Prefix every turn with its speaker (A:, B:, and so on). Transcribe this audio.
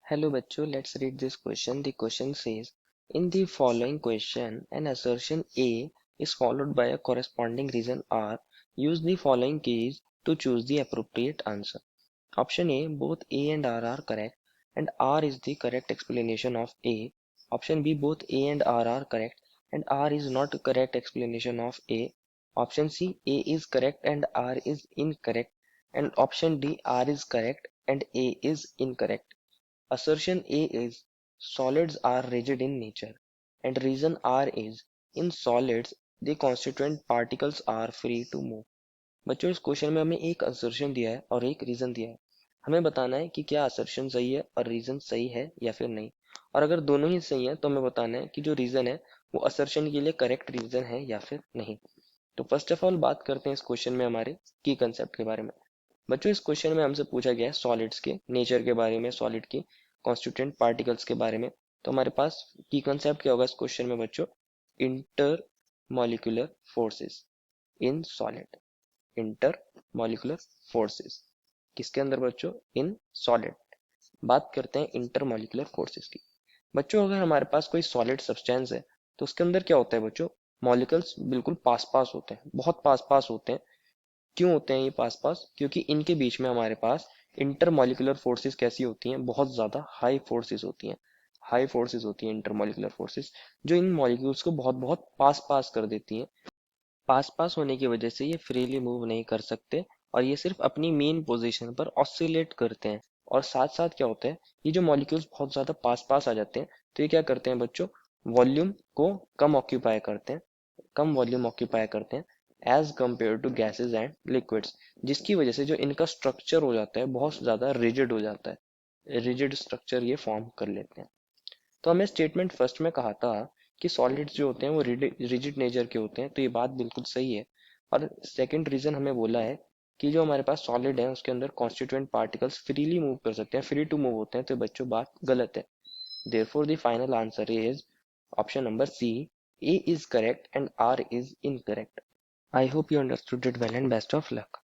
A: Hello बच्चों, let's read this question. The question says, in the following question, an assertion A is followed by a corresponding reason R. Use the following keys to choose the appropriate answer. Option A, both A and R are correct, and R is the correct explanation of A. Option B, both A and R are correct, and R is not a correct explanation of A. Option C, A is correct and R is incorrect, and option D, R is correct and A is incorrect. Assertion A is solids are rigid in nature, and reason R is in solids the constituent particles are free to move. बच्चों इस question में हमें एक assertion दिया है और एक reason दिया है। हमें बताना है कि क्या असर्शन सही है और रीजन सही है या फिर नहीं। और अगर दोनों ही सही है तो हमें बताना है कि जो रीजन है वो असर्शन के लिए करेक्ट रीजन है या फिर नहीं। तो फर्स्ट ऑफ ऑल बात करते हैं इस क्वेश्चन में हमारे की कंसेप्ट के बारे में। बच्चों इस क्वेश्चन में हमसे पूछा गया है सॉलिड्स के नेचर के बारे में, सॉलिड की कॉन्स्टिट्यूएंट पार्टिकल्स के बारे में। तो हमारे पास की कंसेप्ट क्या होगा इस क्वेश्चन में बच्चों? Inter molecular forces in solid. Inter molecular forces किसके अंदर बच्चों? In solid. बात करते हैं इंटर मॉलिक्यूलर फोर्सेस की। बच्चों अगर हमारे पास कोई सॉलिड सब्सटेंस है तो उसके अंदर क्या होता है बच्चों? मॉलिक्यूल्स बिल्कुल पास पास होते हैं, बहुत पास पास होते हैं। क्यों होते हैं ये पास पास? क्योंकि इनके बीच में हमारे पास इंटरमॉलिक्यूलर फोर्सेस कैसी होती हैं? बहुत ज्यादा हाई फोर्सेस होती हैं। हाई फोर्सेस होती हैं इंटरमॉलिक्यूलर फोर्सेस, जो इन मॉलिक्यूल्स को बहुत बहुत पास पास कर देती हैं। पास पास होने की वजह से ये फ्रीली मूव नहीं कर सकते और ये सिर्फ अपनी मेन पोजीशन पर ऑसिलेट करते हैं। और साथ साथ क्या होता है, ये जो मॉलिक्यूल्स बहुत ज्यादा पास पास आ जाते हैं तो ये क्या करते हैं बच्चों? वॉल्यूम को कम ऑक्यूपाई करते हैं, कम वॉल्यूम ऑक्यूपाई करते हैं as compare to gases and liquids, जिसकी वजह से जो इनका स्ट्रक्चर हो जाता है बहुत ज्यादा रिजिड हो जाता है। रिजिड स्ट्रक्चर ये फॉर्म कर लेते हैं। तो हमें स्टेटमेंट फर्स्ट में कहा था कि सॉलिड्स जो होते हैं वो रिजिड नेचर के होते हैं, तो ये बात बिल्कुल सही है। और सेकंड रीजन हमें बोला है कि जो हमारे पास सॉलिड है उसके अंदर कॉन्स्टिट्यूएंट पार्टिकल्स फ्रीली मूव कर सकते हैं, फ्री टू मूव होते हैं, तो बच्चों बात गलत है। Therefore, the final answer is option number C. A is correct and R is incorrect. I hope you understood it well and best of luck.